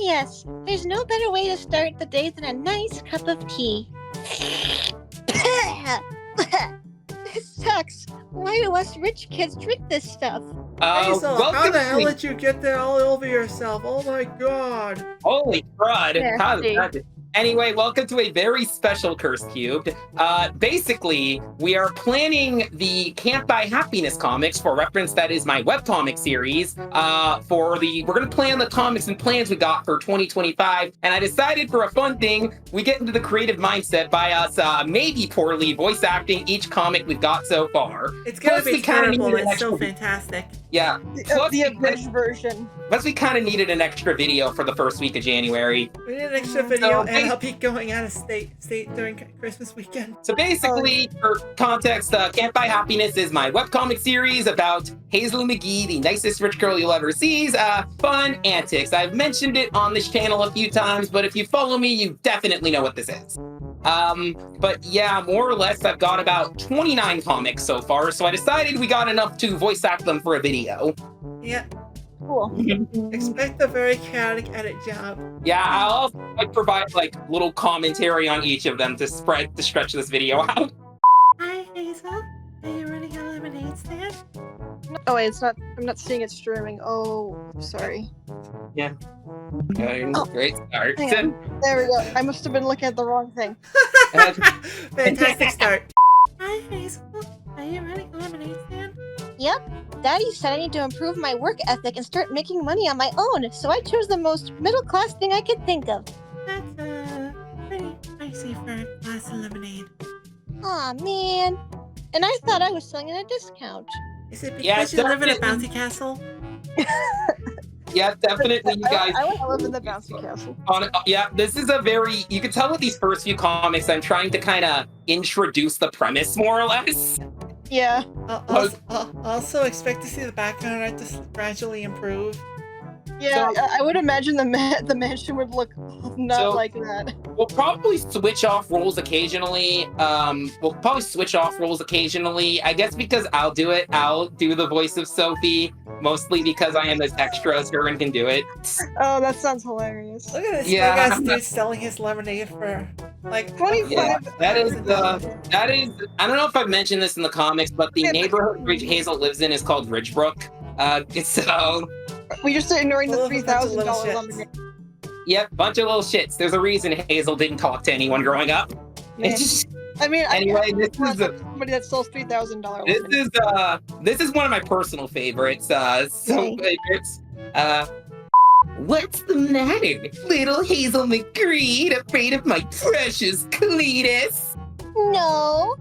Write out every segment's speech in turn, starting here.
yes, there's no better way to start the day than a nice cup of tea. This sucks. Why do us rich kids drink this stuff? Hazel, how the hell did you get that all over yourself? Oh my god. Holy crud. Nasty. Anyway, welcome to a very special Curse Cubed. Basically, we are planning the Can't Buy Happiness comics. For reference, that is my webcomic series. We're gonna plan the comics and plans we got for 2025. And I decided for a fun thing, we get into the creative mindset by us maybe poorly voice acting each comic we've got so far. It's gonna be terrible, it's so fantastic. Yeah. The abridged version. Plus, we kind of needed an extra video for the first week of January. We need an extra video, and I'll be going out of state during Christmas weekend. So basically, for context, Can't Buy Happiness is my webcomic series about Hazel McGee, the nicest rich girl you'll ever see. Fun antics. I've mentioned it on this channel a few times, but if you follow me, you definitely know what this is. But yeah, more or less, I've got about 29 comics so far, so I decided we got enough to voice act them for a video. Yeah. Cool. Expect a very chaotic edit job. Yeah, I'll also provide little commentary on each of them to stretch this video out. Hi Hazel, are you running a lemonade stand? Oh wait, it's not. I'm not seeing it streaming. Oh, sorry. Yeah. Okay, great start. There we go. I must have been looking at the wrong thing. Fantastic start. Hi Hazel, are you running a lemonade stand? Yep. Daddy said I need to improve my work ethic and start making money on my own, so I chose the most middle-class thing I could think of. That's pretty pricey for a glass of lemonade. Aw, man. And I thought I was selling at a discount. Is it because you live in a bouncy castle? Yeah, definitely, you guys. I want to live in the bouncy castle. Yeah, this is you can tell with these first few comics, I'm trying to kind of introduce the premise, more or less. Yeah. Also expect to see the background art to gradually improve. Yeah, so, I would imagine the mansion would look not like that. We'll probably switch off roles occasionally. I guess because I'll do it. I'll do the voice of Sophie, mostly because I am as extra as her and can do it. Oh, that sounds hilarious. Look at this big-ass dude selling his lemonade for like 25. Yeah, that is. I don't know if I've mentioned this in the comics, but the neighborhood Hazel lives in is called Ridgebrook. So we just ignoring the $3,000 lemonade. Yep, bunch of little shits. There's a reason Hazel didn't talk to anyone growing up. Yeah. I mean, anyway, this is somebody that sells $3,000. This is one of my personal favorites. Favorites. What's the matter, little Hazel McGee? Afraid of my precious Cletus? No,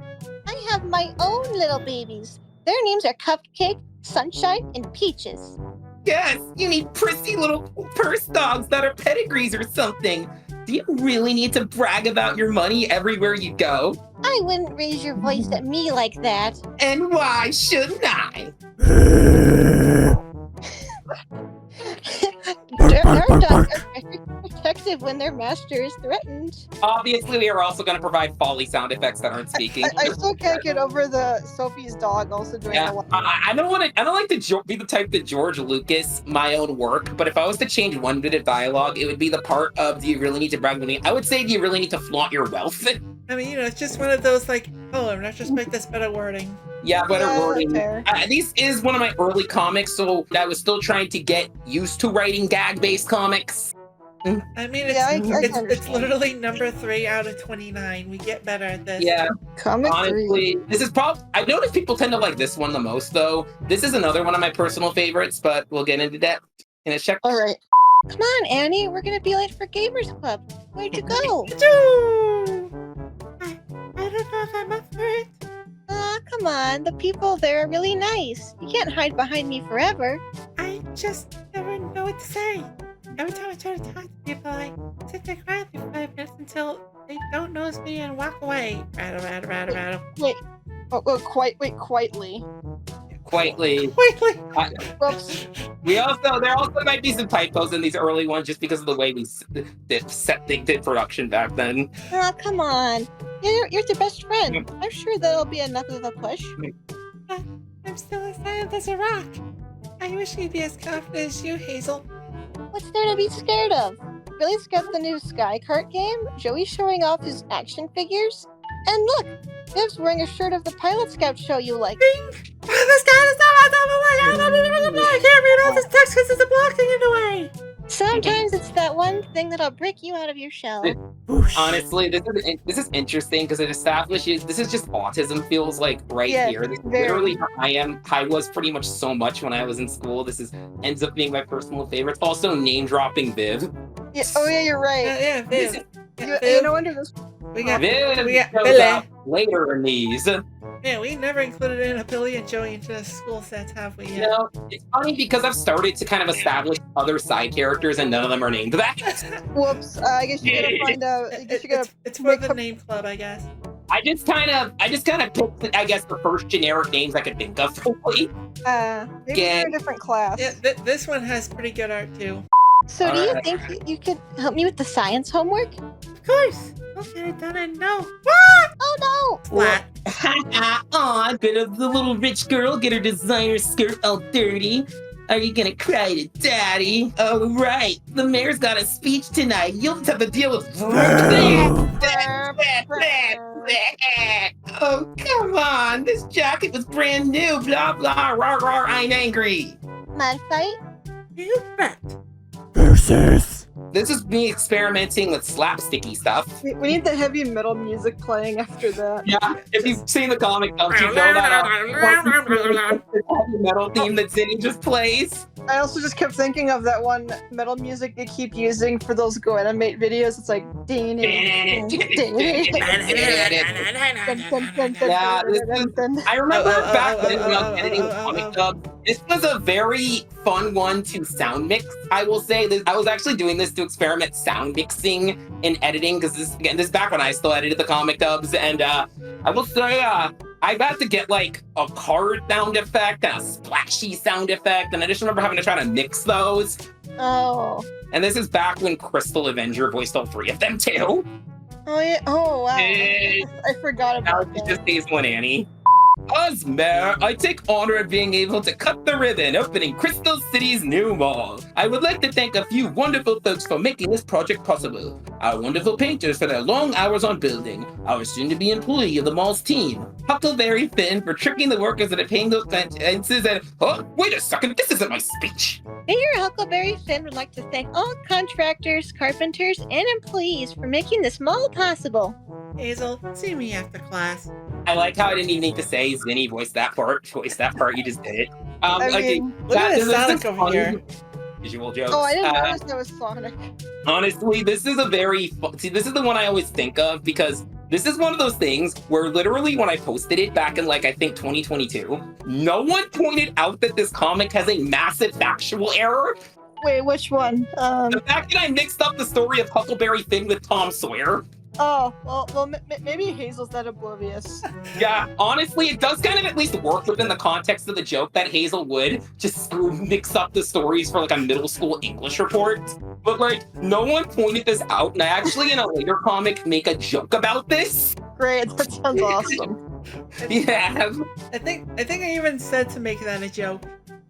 I have my own little babies. Their names are Cupcake, Sunshine, and Peaches. Yes, you need prissy little purse dogs that are pedigrees or something. Do you really need to brag about your money everywhere you go? I wouldn't raise your voice at me like that. And why shouldn't I? Our dogs are very protective when their master is threatened. Obviously, we are also going to provide folly sound effects that aren't speaking. I still can't get over the Sophie's dog also doing the one. I don't like to be the type that George Lucas my own work, but if I was to change one bit of dialogue, it would be the part of, do you really need to brag money? I would say, do you really need to flaunt your wealth? I mean, it's just one of those in retrospect, that's better wording. Yeah, better wording. This is one of my early comics, so I was still trying to get used to writing gag-based comics. I mean, it's literally number 3 out of 29. We get better at this. Yeah, honestly, this is I notice people tend to like this one the most, though. This is another one of my personal favorites, but we'll get into that in a check. All right. Come on, Annie. We're gonna be late for Gamers Club. Where'd you go? I don't know if I'm up for it. Come on. The people there are really nice. You can't hide behind me forever. I just never know what to say. Every time I try to talk to people, I sit there quietly for 5 minutes until they don't notice me and walk away. Rattle. Wait. Quietly. Whoops. There also might be some typos in these early ones just because of the way we did production back then. Oh, come on. You're the best friend. I'm sure that'll be enough of a push. I'm still as silent as a rock. I wish you'd be as confident as you, Hazel. What's there to be scared of? Billy's got the new Sky Kart game. Joey's showing off his action figures. And look, Viv's wearing a shirt of the Pilot Scout show you like. This guy is not on top of my head. I can't read all this text because it's blocking in the way. Sometimes it's that one thing that'll break you out of your shell. Honestly, this is interesting because it establishes this is just autism feels like here. This is literally how I was pretty much so much when I was in school. This ends up being my personal favorite. Also name dropping Viv. Yeah, oh yeah, you're right. Viv. No wonder this. We got Billy. Later in these. Yeah, we never included in a Billy and Joey into the school sets, have we? You know, it's funny because I've started to kind of establish other side characters and none of them are named that. Whoops. I guess you gotta find out. It's for the name club, I guess. I just kind of picked, I guess, the first generic names I could think of. Maybe they're a different class. Yeah, this one has pretty good art too. So do you think you could help me with the science homework? Of course. We'll get it done and no. Oh no! Flat. Aw, bit of the little rich girl get her designer skirt all dirty. Are you gonna cry to daddy? Oh right, the mayor's got a speech tonight. You'll just have to deal with Oh come on, this jacket was brand new. Blah blah rah rah. I'm angry. Mud fight? You bet. Versus. This is me experimenting with slapsticky stuff. We need the heavy metal music playing after that. Yeah, if you've seen the comic, don't you know that heavy metal theme that Zinni just plays? I also just kept thinking of that one metal music they keep using for those Go Animate videos. It's like I remember back when I was editing comic dub, this was a very fun one to sound mix. I will say that I was actually doing this to experiment sound mixing and editing because this is back when I still edited the comic dubs, and I will say I've had to get like a card sound effect and a splashy sound effect, and I just remember having to try to mix those. Oh. And this is back when Crystal Avenger voiced all three of them too. Oh yeah. Oh wow. I forgot about that. Just Hazel and Annie. As mayor, I take honor of being able to cut the ribbon opening Crystal City's new mall. I would like to thank a few wonderful folks for making this project possible. Our wonderful painters for their long hours on building. Our soon-to-be employee of the mall's team. Huckleberry Finn for tricking the workers into paying those fences and... Oh, wait a second, this isn't my speech. Mayor Huckleberry Finn would like to thank all contractors, carpenters, and employees for making this mall possible. Hazel, see me after class. I like how I didn't even need to say Zinni voiced that part. You just did it. Look at the Sonic over here. Visual jokes. Oh, I didn't notice that was Sonic. Honestly, this is a very... See, this is the one I always think of because this is one of those things where literally when I posted it back in like, I think 2022, no one pointed out that this comic has a massive factual error. Wait, which one? The fact that I mixed up the story of Huckleberry Finn with Tom Sawyer. Oh, well, maybe Hazel's that oblivious. Yeah, honestly, it does kind of at least work within the context of the joke that Hazel would just mix up the stories for like a middle school English report. But like, no one pointed this out, and I actually in a later comic make a joke about this. Great, that sounds awesome. Yeah. I think I even said to make that a joke.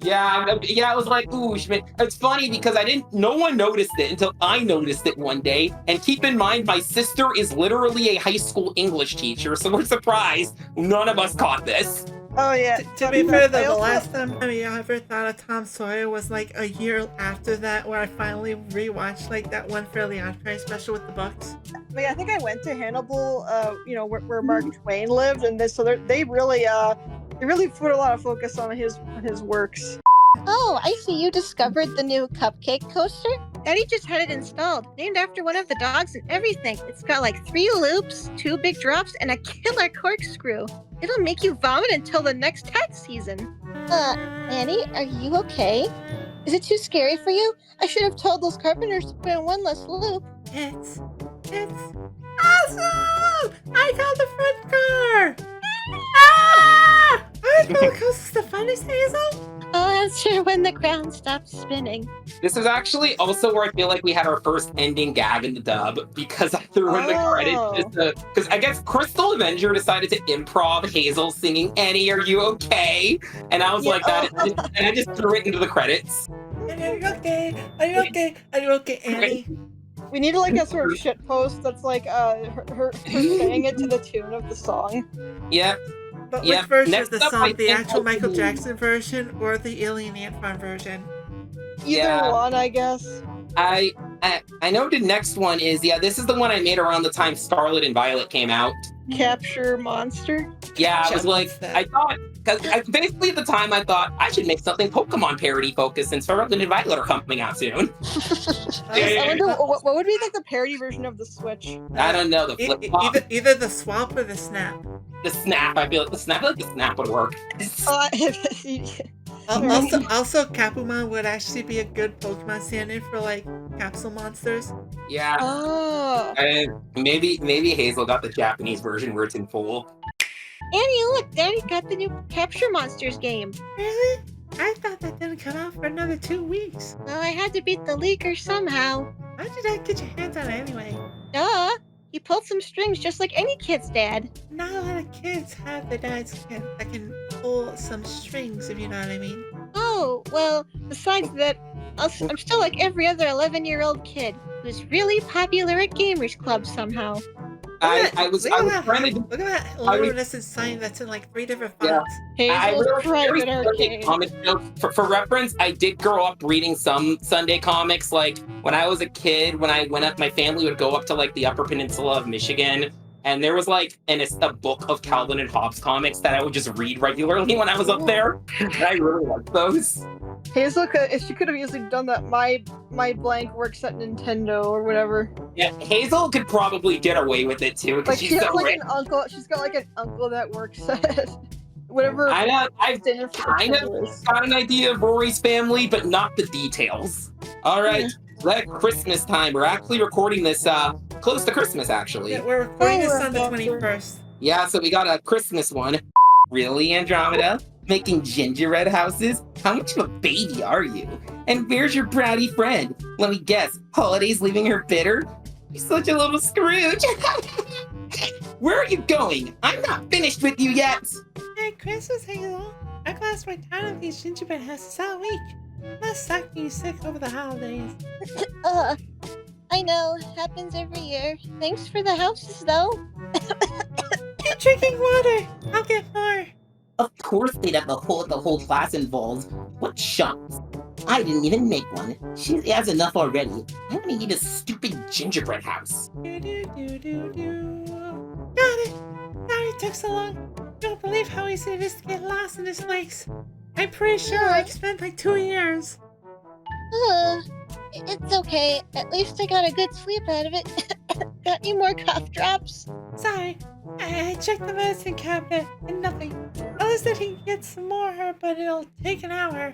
Yeah, I was like, ooh, Schmidt. It's funny because no one noticed it until I noticed it one day. And keep in mind, my sister is literally a high school English teacher, so we're surprised none of us caught this. Oh, yeah. To be fair, though, the last time I ever thought of Tom Sawyer was like a year after that, where I finally rewatched like that one Fairly OddParents special with the Bucks. But yeah, I think I went to Hannibal, where Mark Twain lived, and they really put a lot of focus on his works. Oh, I see you discovered the new Cupcake coaster. Daddy just had it installed, named after one of the dogs and everything. It's got like 3 loops, 2 big drops, and a killer corkscrew. It'll make you vomit until the next tax season. Annie, are you okay? Is it too scary for you? I should have told those carpenters to put in one less loop. It's awesome! I called the front car! Ah! Aren't roller coasters the funnest, Hazel? I'll answer when the ground stops spinning. This is actually also where I feel like we had our first ending gag in the dub because I threw in the credits because I guess Crystal Avenger decided to improv Hazel singing Annie, are you okay? And I was like that, and I just threw it into the credits. Are you okay? Are you okay? Are you okay, Annie? We need like a sort of shit post that's like her saying it to the tune of the song. Yep. But Yeah, which version next of the up, song? I The think actual I Michael can- Jackson version or the Alien Ant Farm version? Either Yeah. one, I guess. I know the next one is, this is the one I made around the time Scarlet and Violet came out. Capture monster. Yeah, I was like, Monster. I thought, because basically at the time I thought I should make something Pokemon parody focused since Scarlet and Violet are coming out soon. I wonder what would be like the parody version of the Switch. I don't know, the flip flop, Either the swap or the snap. the snap, I feel like the snap would work. Also, Capumon would actually be a good Pokemon stand-in for like capsule monsters. Yeah, Oh. and maybe Hazel got the Japanese version where it's in full. Annie, look, Daddy got the new Capture Monsters game. Really? I thought that didn't come out for another 2 weeks. Well, I had to beat the leaker somehow. How did I get your hands on it anyway? Duh. He pulled some strings just like any kid's dad. Not a lot of kids have the dads that can pull some strings, if you know what I mean. Oh, well, besides that, I'm still like every other 11-year-old kid who's really popular at Gamers Club somehow. I was trying to Look at that luminescent sign that's in like 3 different Yeah. fonts. I Hazel's wrote private very arcade. comic jokes. For reference, I did grow up reading some Sunday comics. Like when I was a kid, when I went up, my family would go up to like the Upper Peninsula of Michigan, and there was like a book of Calvin and Hobbes comics that I would just read regularly when I was up there. And I really liked those. Hazel she could have easily done that. My blank works at Nintendo or whatever. Yeah, Hazel could probably get away with it too because Like she's she has so like rich. an uncle. She's got like an uncle that works at whatever. I've dinner for kind of Nintendo is. got an idea of Rory's family, but not the details. All right, let Christmas time. We're actually recording this close to Christmas, actually. Yeah, we're recording this we're on the about to. 21st. Yeah, so we got a Christmas one. Really, Andromeda? Making gingerbread houses? How much of a baby are you? And where's your bratty friend? Let me guess, holidays leaving her bitter? You're such a little Scrooge. Where are you going? I'm not finished with you yet. Merry Christmas, Hazel. I glassed my town of these gingerbread houses all week. Must suck being sick over the holidays. I know, happens every year. Thanks for the houses, though. Keep drinking water. I'll get more. Of course they'd have the whole class involved. What shucks? I didn't even make one. She has enough already. I don't need a stupid gingerbread house. Do, do, do, do, do. Got it. Sorry it took so long. Don't believe how easy it is to get lost in this place. I'm pretty sure I spent like 2 years. It's okay. At least I got a good sleep out of it. Got any more cough drops? Sorry. I checked the medicine cabinet and nothing. Alice said he can get some more, but it'll take an hour.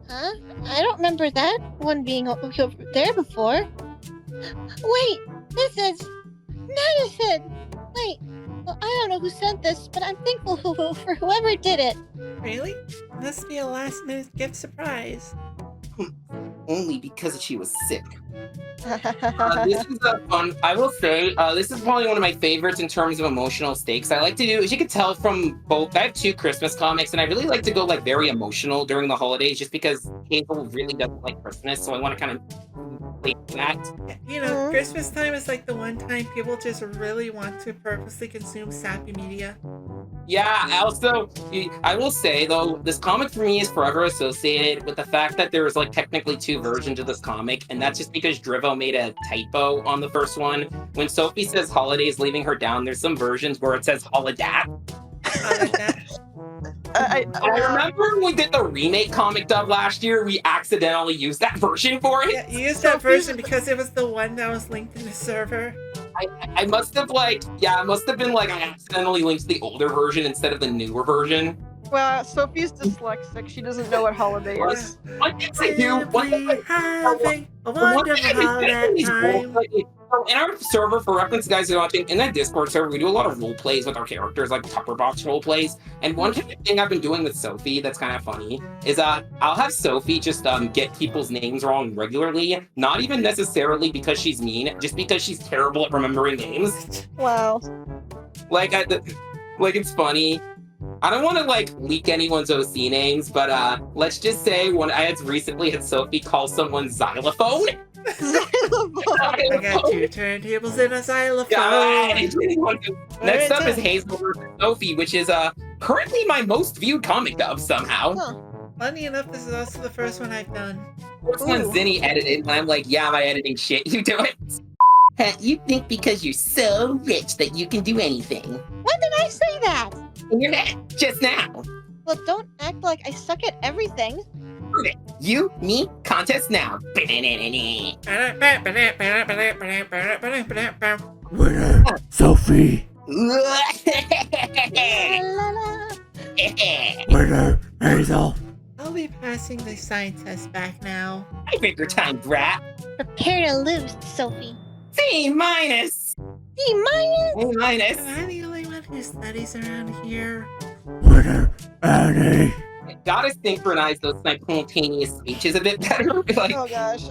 Huh? I don't remember that one being over there before. Wait, this is medicine. Wait, well, I don't know who sent this, but I'm thankful for whoever did it. Really? Must be a last-minute gift surprise. Only because she was sick. This is fun. I will say, this is probably one of my favorites in terms of emotional stakes. I like to do, as you can tell from both, I have 2 Christmas comics, and I really like to go like very emotional during the holidays, just because Hazel really doesn't like Christmas, so I want to kind of play that. You know, Christmas time is like the one time people just really want to purposely consume sappy media. Yeah, I will say though, this comic for me is forever associated with the fact that there's like technically 2 versions of this comic, and that's just because Drivo made a typo on the first one. When Sophie says holidays leaving her down, there's some versions where it says holiday. I remember when we did the remake comic dub last year, we accidentally used that version for it. Yeah, you used that version because it was the one that was linked in the server. I must have been like I accidentally linked the older version instead of the newer version. Well, Sophie's dyslexic. She doesn't know what holiday is. One thing I do, Having a wonderful holiday time. In our server, for reference, guys who are watching, in that Discord server, we do a lot of role plays with our characters, like Tupper Box role plays. And one thing I've been doing with Sophie that's kind of funny is I'll have Sophie just get people's names wrong regularly, not even necessarily because she's mean, just because she's terrible at remembering names. Wow. Like it's funny. I don't want to like leak anyone's OC names, but let's just say I recently had Sophie call someone xylophone. Xylophone. I got two turntables and a xylophone. God. Next up is Tim. Hazel versus Sophie, which is currently my most viewed comic dub somehow. Huh. Funny enough, this is also the first one I've done. First one Ooh. Zinni edited, and I'm like, yeah, my editing shit. You do it. You think because you're so rich that you can do anything. When did I say that? In your head, just now. Well, don't act like I suck at everything. You, me, contest now. Winner, Sophie. La, la, la. Winner, Hazel. I'll be passing the science test back now. I figure time, brat. Prepare to lose, Sophie. C minus. D minus. A minus. Am I the only one who studies around here? Winner, Annie. Gotta synchronize those spontaneous speeches a bit better. Like, Oh gosh.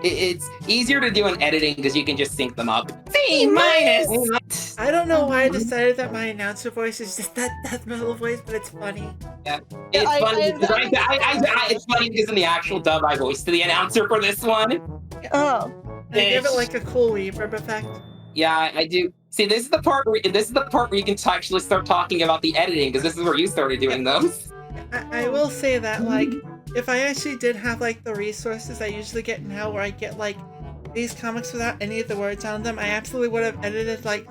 it's easier to do in editing because you can just sync them up. C minus. I don't know why I decided that my announcer voice is just that death metal voice, but it's funny. It's I- funny. I- because it's funny because in the actual dub, I voiced the announcer for this one. Oh. And I give it like a cool reverb effect. Yeah, I do. See, this is the part where you can actually start talking about the editing because this is where you started doing those. I will say that, like, if I actually did have, like, the resources I usually get now where I get, like, these comics without any of the words on them, I absolutely would have edited, like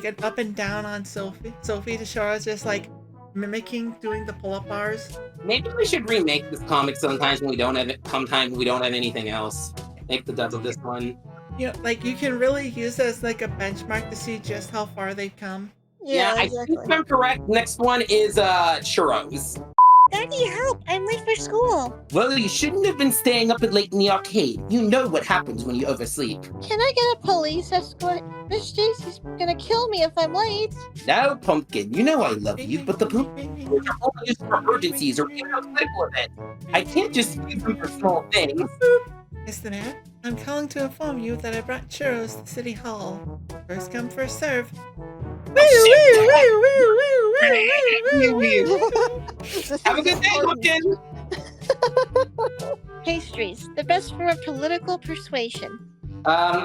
an up and down on Sophie to show us just, like, mimicking doing the pull-up bars. Maybe we should remake this comic sometimes when we don't have anything else. Make the dub of this one. You know, like, you can really use it as, like, a benchmark to see just how far they've come. Yeah, I exactly. think if I'm correct. Next one is churros. Daddy, help! I'm late for school. Well, you shouldn't have been staying up late in the arcade. You know what happens when you oversleep. Can I get a police escort? Miss Stacy's gonna kill me if I'm late. Now, Pumpkin, you know I love you, but the pumpkins Are only used for emergencies or even a political event. I can't just use them for small things. Mr. Man, I'm calling to inform you that I brought churros to City Hall. First come, first serve. Have a good day, Pumpkin. Pastries, the best form of political persuasion.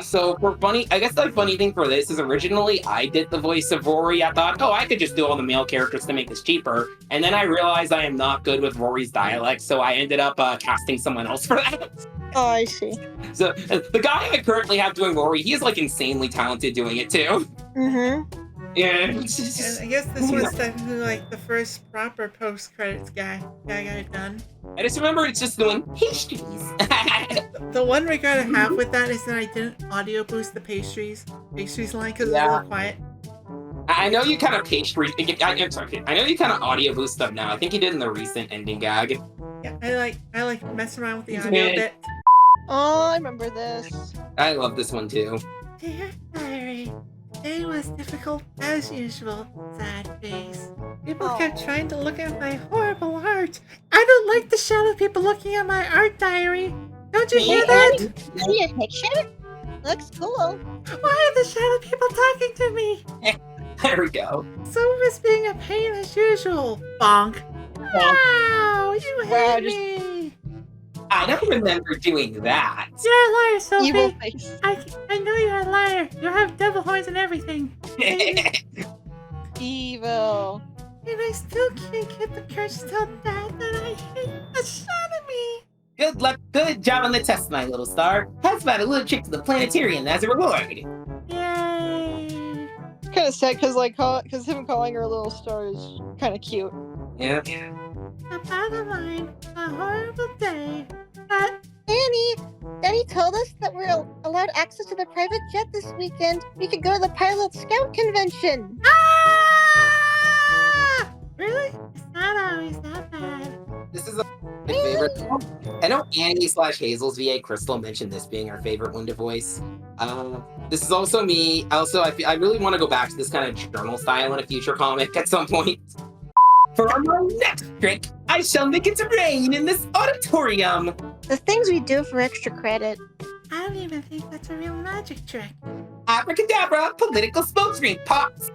So for funny, I guess the funny thing for this is originally I did the voice of Rory. I thought, oh, I could just do all the male characters to make this cheaper. And then I realized I am not good with Rory's dialect, so I ended up casting someone else for that. Oh, I see. So the guy I currently have doing Rory, he is like insanely talented doing it too. Mm-hmm. Yeah. And I guess this was technically like the first proper post-credits guy I've done. I just remember it's just doing pastries. The one regret I have with that is that I didn't audio boost the pastries line because it's a little quiet. I know you kind of I'm sorry. I know you kind of audio boost them now. I think you did in the recent ending gag. Yeah, I like messing around with the audio bit. Oh, I remember this. I love this one too. Dear Diary, today was difficult as usual. Sad face. People kept trying to look at my horrible art. I don't like the shadow people looking at my art diary. Don't you hear that? See a picture? Looks cool. Why are the shadow people talking to me? There we go. Some of us being a pain as usual. Bonk. Wow, you hate me. I don't remember doing that. You're a liar, Sophie. Evil face. I know you're a liar. You have devil horns and everything. Evil. And I still can't get the courage to tell Dad that I hate the shot of me. Good luck, good job on the test, my little star. How's about a little trip to the planetarium as a reward? Yay. Kind of sad because him calling her a little star is kind of cute. Yeah. The bottom line, a horrible day. Annie, Daddy told us that we're allowed access to the private jet this weekend. We could go to the Pilot Scout convention. Ah! Really? It's not always that bad. This is my favorite. I know Annie/Hazel's VA Crystal mentioned this being her favorite one to voice. This is also me. Also, I really want to go back to this kind of journal style in a future comic at some point. For my next trick, I shall make it rain in this auditorium. The things we do for extra credit. I don't even think that's a real magic trick. Abracadabra, political smokescreen pops.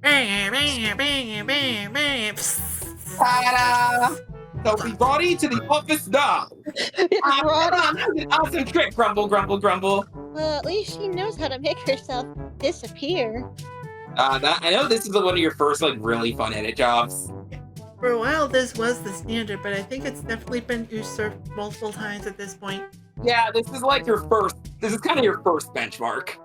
Bang, bang, bang, bang, bang. Ta-da! Everybody to the office now. It's Roddy. That was an awesome trick. Grumble, grumble, grumble. Well, at least she knows how to make herself disappear. I know this is one of your first like really fun edit jobs. For a while, this was the standard, but I think it's definitely been usurped multiple times at this point. Yeah, this is like your first. This is kind of your first benchmark.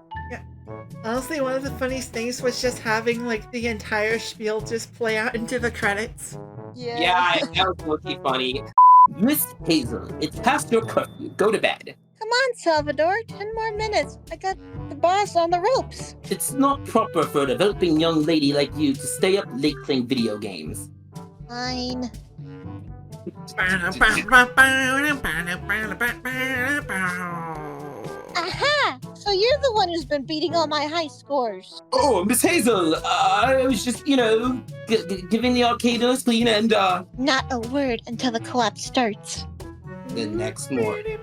Honestly, one of the funniest things was just having like the entire spiel just play out into the credits. Yeah, that was looking funny. Miss Hazel, it's past your curfew. Go to bed. Come on, Salvador. 10 more minutes. I got the boss on the ropes. It's not proper for a developing young lady like you to stay up late playing video games. Fine. Aha! So you're the one who's been beating all my high scores. Oh, Miss Hazel, I was just, Giving the arcade a clean and, Not a word until the co-op starts. the next morning.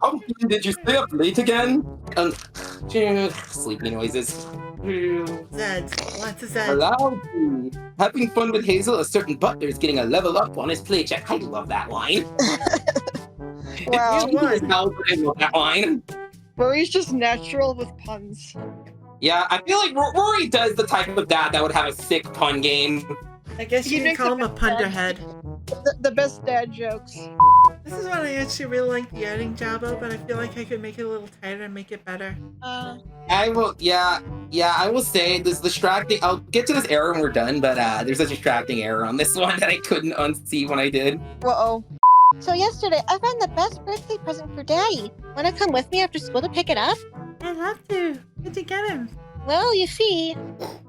Oh, did you stay up late again? Sleepy noises. Zeds. Lots of Zeds. Loudly. Having fun with Hazel, a certain butler is getting a level up on his play check. I love that line. Wow. I love that line. Rory's just natural with puns. Yeah, I feel like Rory does the type of dad that would have a sick pun game. I guess He you can makes call a him a good dad. punderhead. The best dad jokes. This is what I actually really like the editing job of, but I feel like I could make it a little tighter and make it better. I will, I will say this distracting. I'll get to this error when we're done, but there's a distracting error on this one that I couldn't unsee when I did. Uh-oh. So yesterday, I found the best birthday present for Daddy. Want to come with me after school to pick it up? I'd love to. Where'd you get him? Well, you see.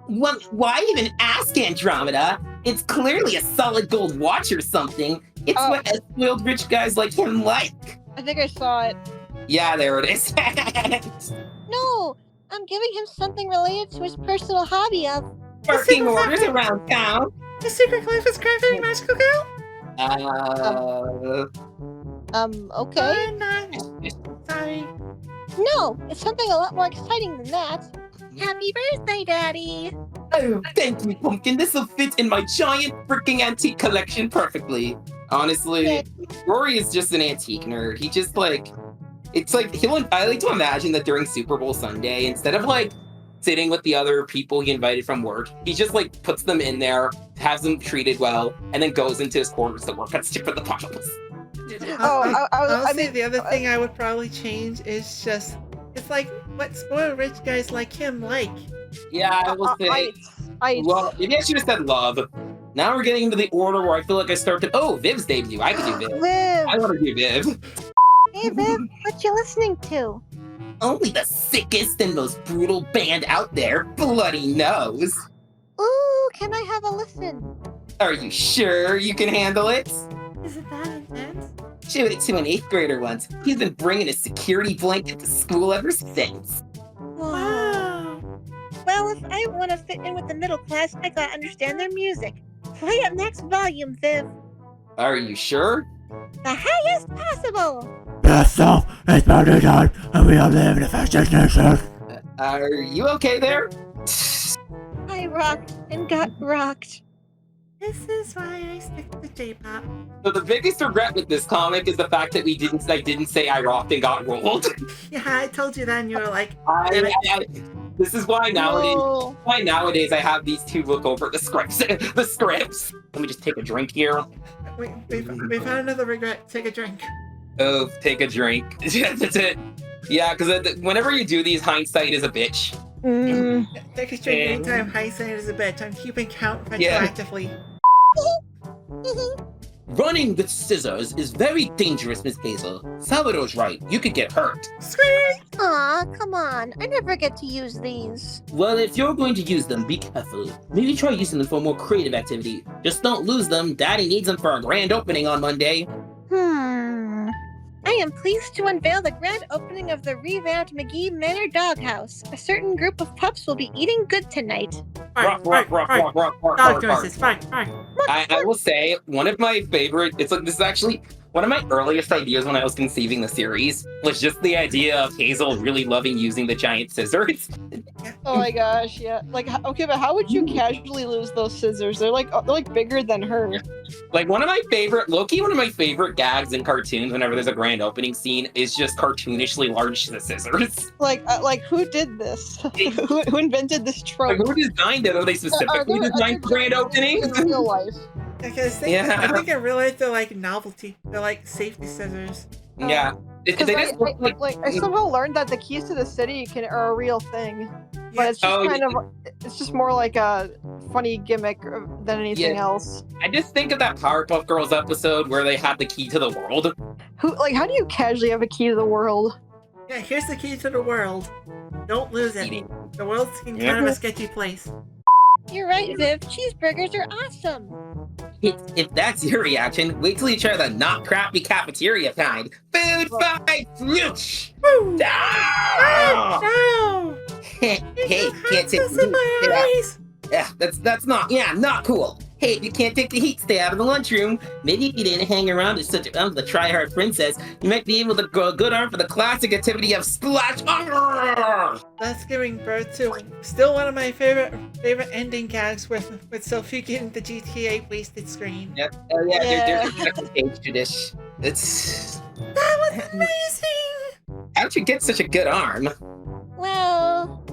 well, why even ask, Andromeda? It's clearly a solid gold watch or something. It's Oh. what spoiled rich guys like him like. I think I saw it. Yeah, there it is. No, I'm giving him something related to his personal hobby of. Working orders around town. The secret life is crafting magical girl? Okay. I'm not. Sorry. No, it's something a lot more exciting than that. Happy birthday, Daddy! Oh, thank you, Pumpkin. This will fit in my giant freaking antique collection perfectly. Honestly, Rory is just an antique nerd. He just it's like I like to imagine that during Super Bowl Sunday, instead of sitting with the other people he invited from work, he just puts them in there, has them treated well, and then goes into his quarters to work on Stupid the Puzzles. Honestly, the other thing I would probably change is just, it's like what spoiled rich guys like him like. Yeah, I will say. Well, maybe I should have said love. Now we're getting into the order where I feel like I start to. Oh, Viv's debut. I could do Viv. Viv! I want to do Viv. Hey, Viv, what you listening to? Only the sickest and most brutal band out there, Bloody Nose. Ooh, can I have a listen? Are you sure you can handle it? Is it that intense? Showed it to an 8th grader once. He's been bringing a security blanket to school ever since. Wow. Well, if I want to fit in with the middle class, I gotta understand their music. Play at max volume, Viv. Are you sure? The highest possible. This song is party time, and we all live in a fashion nation. Are you okay there? I rocked and got rocked. This is why I stick to J-pop. So the biggest regret with this comic is the fact that I didn't say I rocked and got rolled. Yeah, I told you that and you were like, This is why nowadays. No. Why nowadays I have these two look over the scripts. the scripts. Let me just take a drink here. we found another regret. Take a drink. Oh, take a drink. That's it. Yeah, because whenever you do these, hindsight is a bitch. Mm. Take a drink anytime hindsight is a bitch. I'm keeping count retroactively. Running with scissors is very dangerous, Miss Hazel. Salvador's right. You could get hurt. Squeak! Aw, come on. I never get to use these. Well, if you're going to use them, be careful. Maybe try using them for a more creative activity. Just don't lose them. Daddy needs them for our grand opening on Monday. I am pleased to unveil the grand opening of the revamped McGee Manor Doghouse. A certain group of pups will be eating good tonight. Rock, rock, rock, rock, rock, rock, Dog rock, noises. Bark. I will say one of my favorite. This is actually one of my earliest ideas when I was conceiving the series was just the idea of Hazel really loving using the giant scissors. Oh my gosh, yeah. Like, okay, but how would you casually lose those scissors? They're like bigger than her. Like one of my favorite gags in cartoons whenever there's a grand opening scene is just cartoonishly large scissors. Like who did this? who invented this trope? Like who designed it? Are they specifically designed for grand openings? In real life. Okay, I think I realized they're like novelty. They're like safety scissors. Yeah. I somehow learned that the keys to the city are a real thing, but it's just it's just more like a funny gimmick than anything else. I just think of that Powerpuff Girls episode where they had the key to the world. How do you casually have a key to the world? Yeah, here's the key to the world. Don't lose it. The world's in kind of a sketchy place. You're right, Viv. Cheeseburgers are awesome. If that's your reaction, wait till you try the not crappy cafeteria kind. Food fight! Whoosh! Woo! Ah! No! Hey, can't take in my eyes. Yeah, that's not cool. Hey, if you can't take the heat, stay out of the lunchroom. Maybe if you didn't hang around as such the try-hard princess, you might be able to grow a good arm for the classic activity of splash. That's giving birth to still one of my favorite ending gags with Sophie getting the GTA wasted screen. Yep. Oh yeah, there's a page to this. That was amazing. How'd you get such a good arm? Well,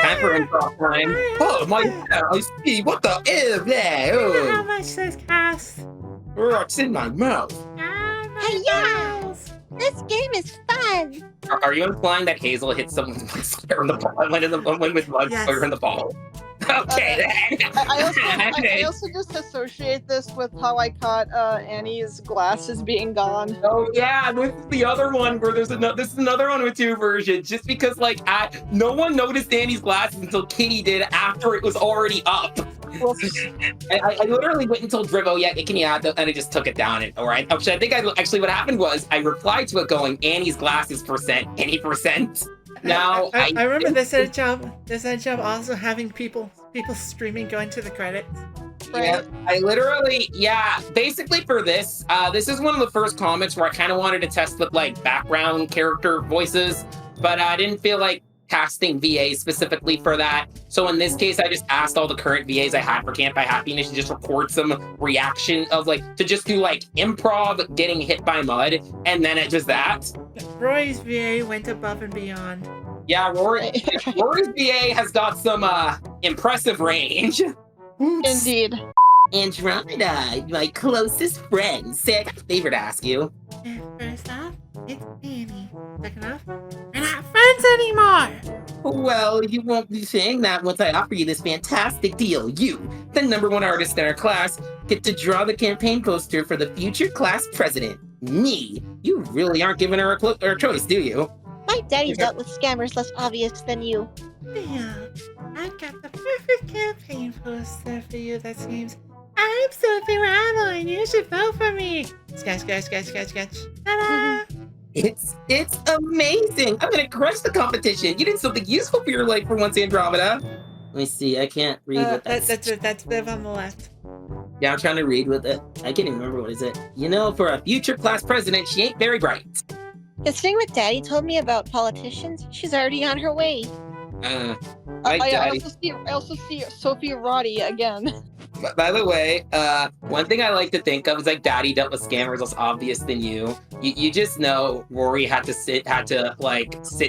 Time for improv time. Oh my god, I see. What the is that? How Oh, much this cost? it's in my mouth. hey, yeah, this game is fun. Are you implying that Hazel hit someone with square in the ball? When with blood square in the ball? Okay, then. I also just associate this with how I caught Annie's glasses being gone. Oh yeah, this is the other one where this is another one with two versions. Just because no one noticed Annie's glasses until Kitty did after it was already up. Well, I literally went and told Drivo, and I just took it down. Actually, I think actually what happened was I replied to it going Annie's glasses percent, any percent. Now I remember this had a job also having people streaming going to the credits. Yeah, basically for this, this is one of the first comics where I kind of wanted to test with background character voices, but I didn't feel like casting VAs specifically for that. So in this case, I just asked all the current VAs I had for Camp by Happiness to just record some reaction of to just do improv getting hit by mud, and then it just that. Rory's VA went above and beyond. Yeah, Rory's VA has got some impressive range. indeed. Andromeda, my closest friend. Say, I got a favor to ask you. First off, it's Annie. Second off, we're not friends anymore. Well, you won't be saying that once I offer you this fantastic deal. You, the #1 artist in our class, get to draw the campaign poster for the future class president. Me. You really aren't giving her a choice, do you? My daddy dealt with scammers less obvious than you. Yeah, I've got the perfect campaign poster for you that screams, I'm Sophie Rattle and you should vote for me. Sketch. Ta-da! It's amazing. I'm gonna crush the competition. You did something useful for your life for once, Andromeda. Let me see. I can't read what that's Viv on the left. Yeah, I'm trying to read what I can't even remember what is it. For a future class president, she ain't very bright. Considering what Daddy told me about politicians, she's already on her way. I also see Sophie Roddy again. By the way, one thing I like to think of is Daddy dealt with scammers less obvious than you. You just know Rory had to sit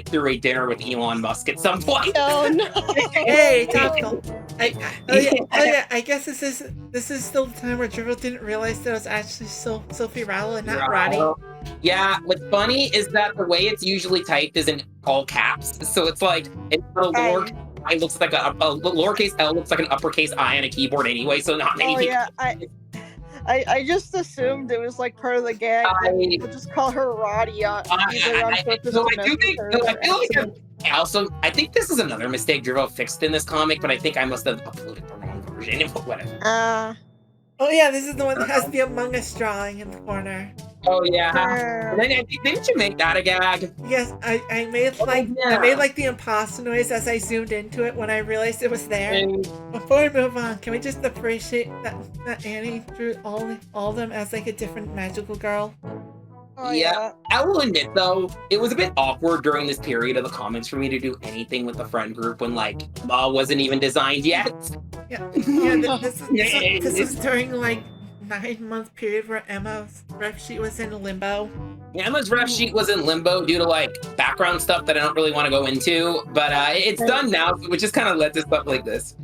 through a dinner with Elon Musk at some point. Oh no! Hey, topical. I guess this is still the time where Dribble didn't realize that it was actually Sophie Rattle and not Roddy. Yeah, what's funny is that the way it's usually typed is in all caps. So it's it's a lowercase I looks like a lowercase L looks like an uppercase I on a keyboard anyway. So not many people. Yeah, I just assumed it was part of the gag. We'll just call her Roddy. I think this is another mistake Drivo fixed in this comic, but I think I must have uploaded the wrong version. Whatever. Oh yeah, this is the one that has the Among Us drawing in the corner. Oh yeah. Didn't you make that a gag? Yes, I made the imposter noise as I zoomed into it when I realized it was there. Before we move on, can we just appreciate that Annie drew all of them as a different magical girl? Oh, Yeah. I will admit, though, it was a bit awkward during this period of the comics for me to do anything with the friend group when, like, Ma wasn't even designed yet. Yeah, this was during like 9-month period where Emma's ref sheet was in limbo. Emma's ref sheet was in limbo due to, like, background stuff that I don't really want to go into, but it's done now, which just kind of led to stuff like this.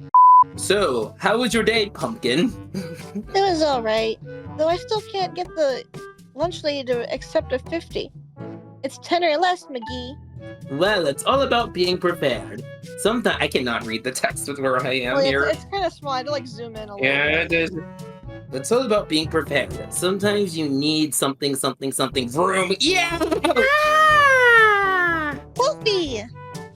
So, how was your day, Pumpkin? It was alright. Though I still can't get the lunch lady to accept a 50. It's 10 or less, McGee. Well, it's all about being prepared. Sometimes I cannot read the text with where I am here. It's kind of small. I had to like zoom in a little Yeah, bit. it is. It's all about being prepared. Sometimes you need something vroom. Yeah! Wolfie!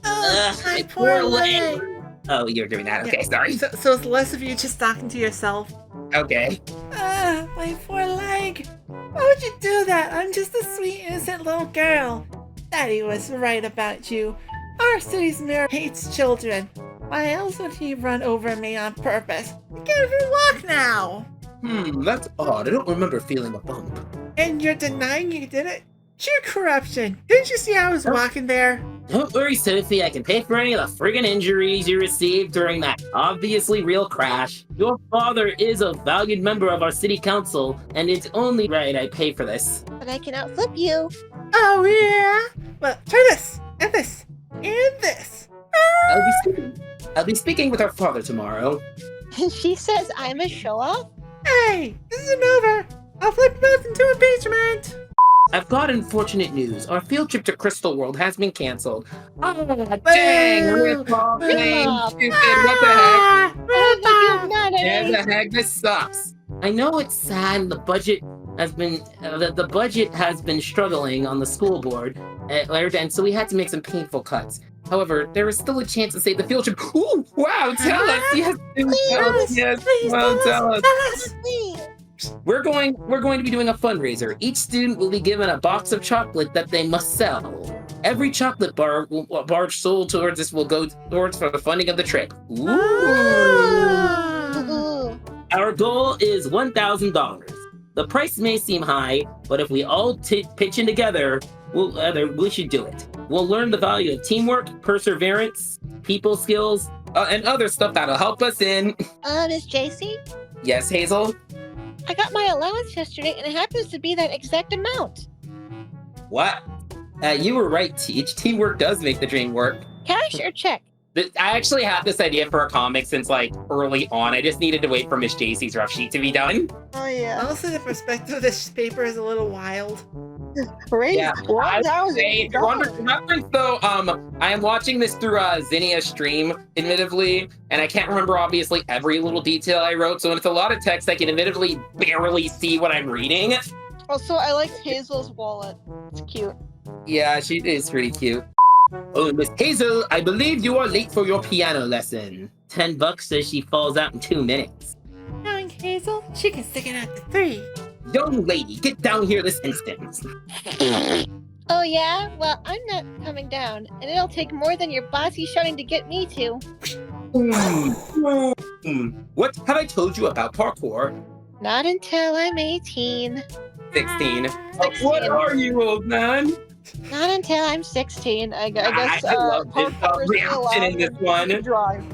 My poor leg. Oh, you're doing that. Okay, sorry. So it's less of you just talking to yourself. Okay. My poor leg. Why would you do that? I'm just a sweet, innocent little girl. Daddy was right about you. Our city's mayor hates children. Why else would he run over me on purpose? I can't even walk now. That's odd. I don't remember feeling a bump. And you're denying you did it? Sheer corruption. Didn't you see I was walking there? Don't worry, Sophie. I can pay for any of the friggin' injuries you received during that obviously real crash. Your father is a valued member of our city council, and it's only right I pay for this. But I can outflip you. Oh, yeah? Well, try this, and this, and this. I'll be speaking with our father tomorrow. And she says I'm a show-off? Hey, this isn't over. I'll flip you both into impeachment. I've got unfortunate news. Our field trip to Crystal World has been canceled. Oh, dang! Rip-off, lame, stupid, what the heck? Yeah, the heck, this sucks. I know it's sad. The budget has been the budget has been struggling on the school board, and so we had to make some painful cuts. However, there is still a chance to save the field trip. Ooh, wow! Tell us, yes, tell us. We're going to be doing a fundraiser. Each student will be given a box of chocolate that they must sell. Every chocolate bar sold towards this will go towards for the funding of the trip. Ooh. Our goal is $1,000. The price may seem high, but if we all pitch in together, we should do it. We'll learn the value of teamwork, perseverance, people skills, and other stuff that'll help us in. Miss JC? Yes, Hazel? I got my allowance yesterday, and it happens to be that exact amount. What? You were right, Teach. Teamwork does make the dream work. Cash or check? I actually had this idea for a comic since, like, early on. I just needed to wait for Miss JC's rough sheet to be done. Oh, yeah. Honestly, the perspective of this paper is a little wild. Crazy. Yeah, What? That was reference, though, I am watching this through Zinnia's stream, admittedly, and I can't remember, obviously, every little detail I wrote, so when it's a lot of text, I can admittedly barely see what I'm reading. Also, I liked Hazel's wallet. It's cute. Yeah, she is pretty cute. Oh, Miss Hazel, I believe you are late for your piano lesson. $10 says she falls out in 2 minutes. Knowing Hazel, she can stick it out to 3. Young lady, get down here this instant. Oh yeah? Well, I'm not coming down, and it'll take more than your bossy shouting to get me to. What have I told you about parkour? Not until I'm 18. 16. What are you, old man? Not until I'm 16. I guess. I love this parkour is reaction in this one. Drive.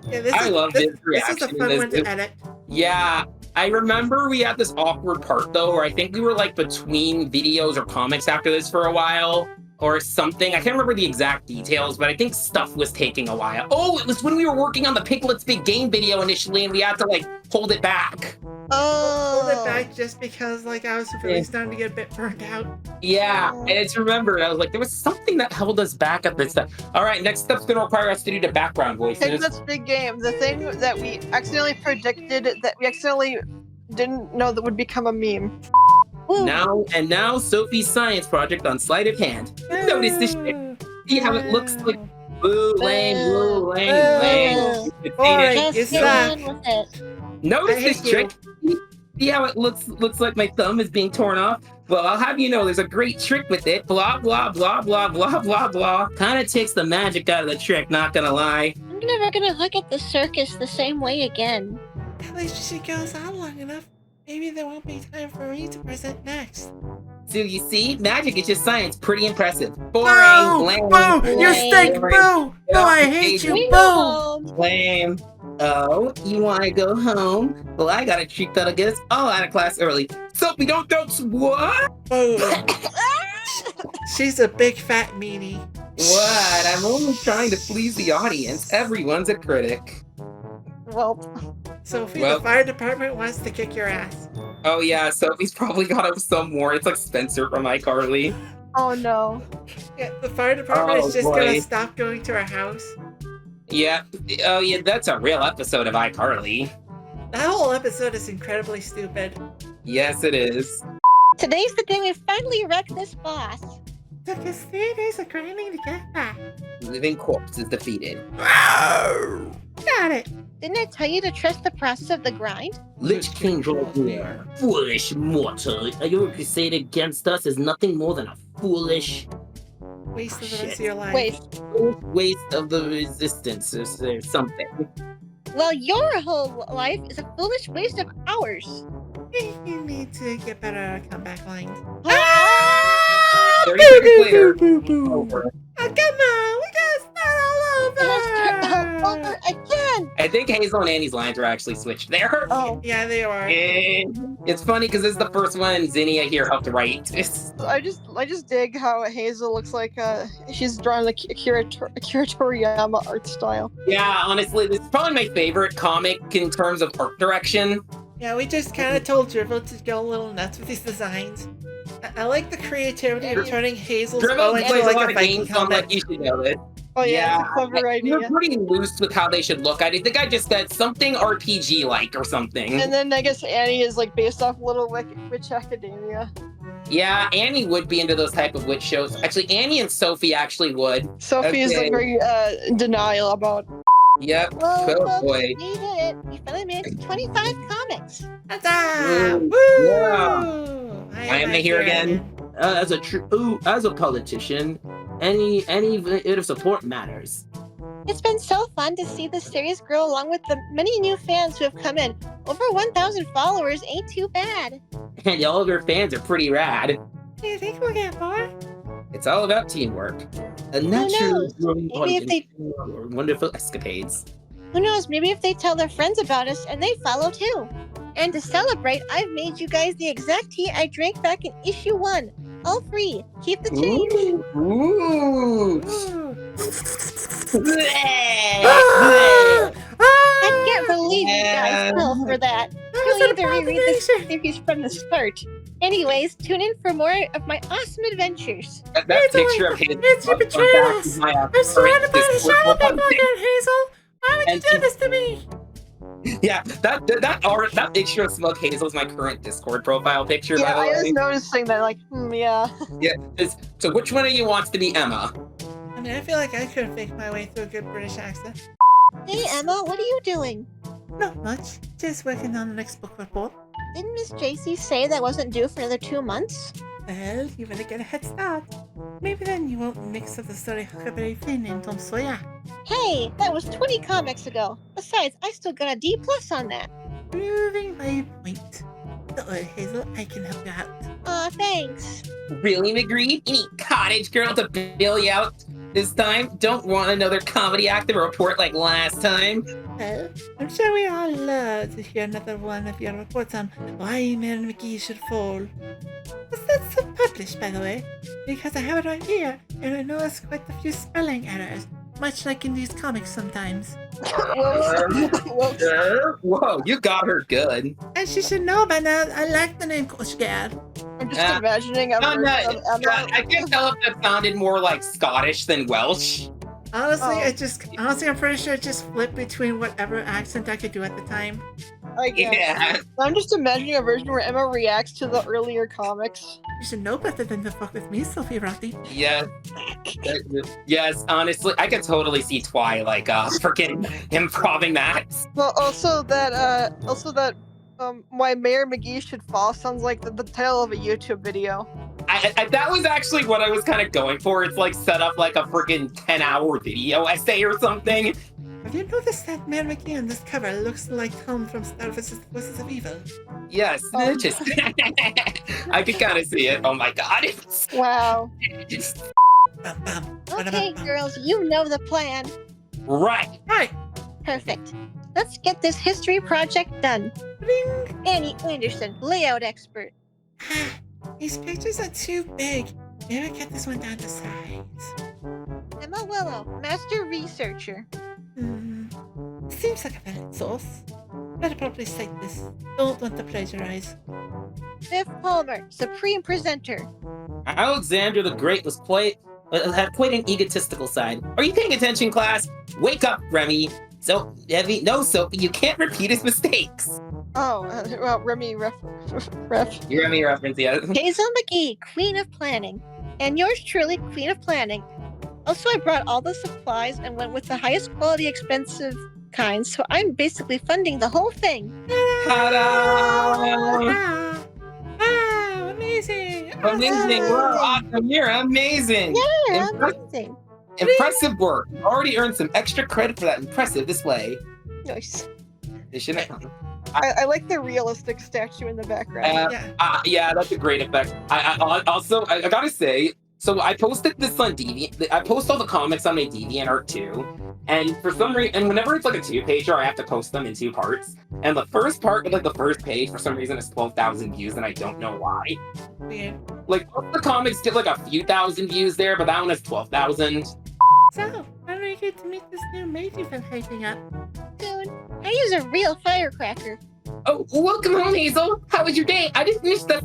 Yeah, I love this This reaction. is a fun one to edit. Yeah, I remember we had this awkward part though, where I think we were like between videos or comics after this for a while or something. I can't remember the exact details, but I think stuff was taking a while. Oh, it was when we were working on the Piglets Big Game video initially, and we had to like hold it back. Oh. Hold it back just because, like, I was really starting to get a bit burnt out. Yeah, and it's remembered. I was like, there was something that held us back at this time. All right, next step's gonna require us to do the background voices. Piglets Big Game. The thing that we accidentally predicted, that we accidentally didn't know that would become a meme. Woo. Now Sophie's science project on sleight of hand. Notice this shit. See how it looks like blue lame. Rory, Just you get suck. on with it. Notice I this hate trick. See how it looks like my thumb is being torn off? Well, I'll have you know there's a great trick with it. Blah, blah, blah, blah, blah, blah, blah. Kind of takes the magic out of the trick, not gonna lie. I'm never gonna look at the circus the same way again. At least she goes on long enough. Maybe there won't be time for me to present next. So you see, magic is just science. Pretty impressive. Boring. Boo! Lame. Boo! You stink! boring. Boo! Boo! I hate you! We Boo! go home. Lame. Oh, you want to go home? Well, I got a treat that'll get us all out of class early. Sophie, don't what? Oh, she's a big fat meanie. What? I'm only trying to please the audience. Everyone's a critic. Well, Sophie, Well- the fire department wants to kick your ass. Oh yeah, Sophie's probably got up some more. It's like Spencer from iCarly. oh no. Yeah, the fire department Oh, is just boy. gonna stop going to our house. Yeah. Oh yeah, that's a real episode of iCarly. That whole episode is incredibly stupid. Yes, it is. Today's the day we finally wreck this boss. Took us 3 days of grinding to get back. Living corpse is defeated. Got it. Didn't I tell you to trust the process of the grind? Lich King draw here. Foolish mortal. Your crusade against us is nothing more than a foolish Waste of the rest Shit. of your life. Wait, waste of the resistance or something. well, your whole life is a foolish waste of hours. You need to get better at comeback lines. 30 seconds later. Over. Oh, come on, we gotta start all It has turned over. over again. I think Hazel and Annie's lines are actually switched there. Oh, Yeah, they are. It's funny because this is the first one Zinnia here helped write. I just dig how Hazel looks like she's drawn a Akira Toriyama art style. Yeah, honestly, this is probably my favorite comic in terms of art direction. Yeah, we just kind of told Dribble to go a little nuts with these designs. I like the creativity of turning Hazel's bow Dribble into plays a like lot a of Viking games on helmet. like you should know it. Oh yeah, Yeah, it's a clever You're idea. pretty loose with how they should look. I think I just said something RPG-like or something. And then I guess Annie is like based off Little Witch Academia. Yeah, Annie would be into those type of witch shows. Actually, Annie and Sophie actually would. Sophie is like Okay. very in denial about. Yep. Well, Oh folks, boy. we did it. We finally made it to 25 comics. Huzzah! Woo! Woo! Yeah. I am back here again. As a politician, any bit of support matters. It's been so fun to see this series grow along with the many new fans who have come in. Over 1,000 followers ain't too bad. And all of your fans are pretty rad. Do you think we'll get more? It's all about teamwork. A natural knows? growing Maybe if they- or wonderful escapades. Who knows, maybe if they tell their friends about us and they follow too. And to celebrate, I've made you guys the exact tea I drank back in issue 1. All free. Keep the change. Ooh. I can't believe you guys fell for that. You'll need to reread this series from the start. Anyways, tune in for more of my awesome adventures. That picture of his. It's your betrayal. I'm surrounded by the shadow people again, Hazel. Why would you And do this to me? Yeah, that picture of Smug Hazel is my current Discord profile picture, Yeah, by I the was way. noticing that. Like, yeah. Yeah. So which one of you wants to be Emma? I mean, I feel like I could fake my way through a good British accent. Hey Emma, what are you doing? Not much. Just working on the next book report. Didn't Miss JC say that wasn't due for another 2 months? Well, you better get a head start. Maybe then you won't mix up the story Huckleberry Finn and Tom Sawyer. Hey, that was 20 comics ago. Besides, I still got a D+ on that. Proving my point. Don't worry, Hazel, I can help you out. Aw, thanks. Really, McGee? You need cottage girl to bail you out this time? Don't want another comedy act to report like last time? Well, I'm sure we all love to hear another one of your reports on why Mayor McGee should fall. Was that published, by the way? Because I have it right here, and I noticed quite a few spelling errors, much like in these comics sometimes. Whoops. Whoa, you got her good. And she should know by now I like the name Coach Gad. I'm just imagining a No, version no, of Emma. I can't tell if that sounded more like Scottish than Welsh. Honestly, I'm pretty sure it just flipped between whatever accent I could do at the time. I guess. Yeah. I'm just imagining a version where Emma reacts to the earlier comics. You should know better than to fuck with me, Sophie Rotti. Yeah. Yes, honestly, I could totally see Twy like freaking improving that. Well, also that why Mayor McGee should fall sounds like the title of a YouTube video. That was actually what I was kind of going for. It's like set up like a freaking 10-hour video essay or something. Have you noticed that Mayor McGee on this cover looks like Tom from Star vs. Forces of Evil? Yes, Oh. just I could kind of see it. Oh my god. Wow. Okay, girls, you know the plan. Right. Right. Perfect. Let's get this history project done. Annie Anderson, layout expert. These pictures are too big. Maybe get this one down to size. Emma Willow, master researcher. Seems like a valid source. Better probably cite this. Don't want to plagiarize. Viv Palmer, supreme presenter. Alexander the Great was had quite an egotistical side. Are you paying attention, class? Wake up, Remy. So heavy, no, Sophie, you can't repeat his mistakes. Oh, well, Remy ref. You Remy reference, yeah. Hazel McGee, queen of planning. And yours truly, queen of planning. Also, I brought all the supplies and went with the highest quality, expensive kind, so I'm basically funding the whole thing. Ta-da! Wow, amazing! Amazing! We're awesome! You're amazing! Yeah, Impre- amazing. Impressive work! You already earned some extra credit for that impressive display. Nice. They shouldn't. I like the realistic statue in the background. Yeah, that's a great effect. I gotta say, so I posted this on Deviant. I post all the comics on my DeviantArt too, and for some reason, and whenever it's like a 2-pager, I have to post them in 2 parts. And the first part, like the first page, for some reason, is 12,000 views, and I don't know why. Weird. Like most of the comics get like a few thousand views there, but that one has 12,000. So, when do we get to meet this new maid you've been hyping up? Soon. I use a real firecracker. Oh, welcome home, Hazel. How was your day? I just missed the.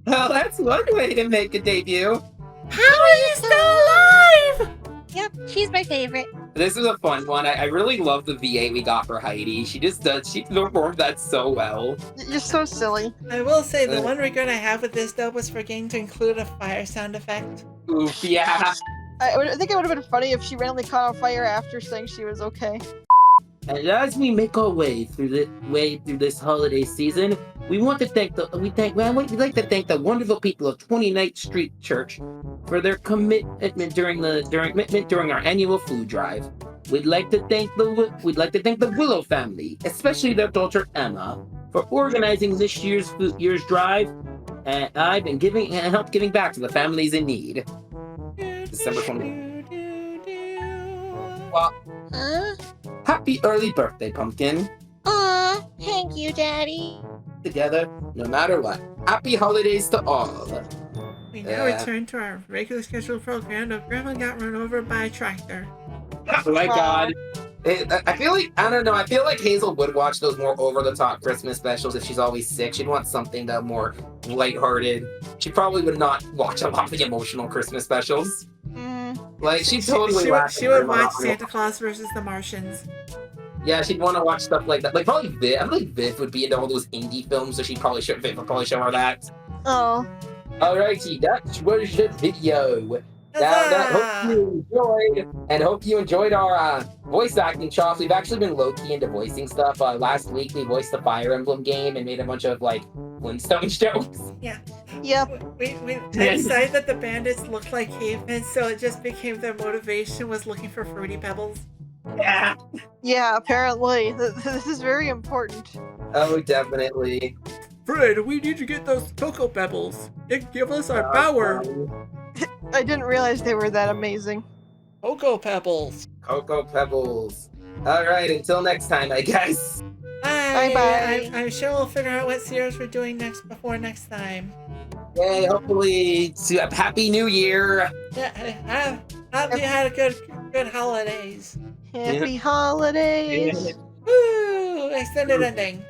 Well, that's one way to make a debut. How are you still alive? Yep, she's my favorite. This is a fun one. I really love the VA we got for Heidi. She performed that so well. You're so silly. I will say the one regret I have with this though was forgetting to include a fire sound effect. Oof, yeah. I think it would have been funny if she randomly caught on fire after saying she was okay. And as we make our way through this holiday season, we'd like to thank the wonderful people of 29th Street Church for their commitment during our annual food drive. We'd like to thank the Willow family, especially their daughter Emma, for organizing this year's drive, and help giving back to the families in need. December 20th. Well, Huh? happy early birthday, Pumpkin. Aw, thank you, Daddy. Together, no matter what. Happy holidays to all. We now return to our regular scheduled program of Grandma got run over by a tractor. Oh my god. I feel like, I don't know, I feel like Hazel would watch those more over-the-top Christmas specials if she's always sick. She'd want something that more lighthearted. She probably would not watch a lot of the emotional Christmas specials. Like, she totally She would watch Santa Claus versus the Martians. Yeah, she'd want to watch stuff like that. Like, probably Viv. I feel like Viv would be into all those indie films, so Viv would probably show her that. Oh. Alrighty, that was the video. Now, hope you enjoyed our voice acting chops. We've actually been low-key into voicing stuff. Last week, we voiced the Fire Emblem game and made a bunch of, like, Flintstone jokes. Yeah. Yep. I decided that the bandits looked like cavemen, so it just became their motivation was looking for Fruity Pebbles. Yeah. Yeah, apparently. This is very important. Oh, definitely. Fred, we need to get those Cocoa Pebbles. It give us our power. I didn't realize they were that amazing. Cocoa Pebbles. Cocoa Pebbles. Alright, until next time, I guess. Bye-bye. I'm sure we'll figure out what series we're doing before next time. Yay, hopefully, a Happy New Year. Yeah, I hope you had a good holidays. Happy holidays. Woo! Extended ending.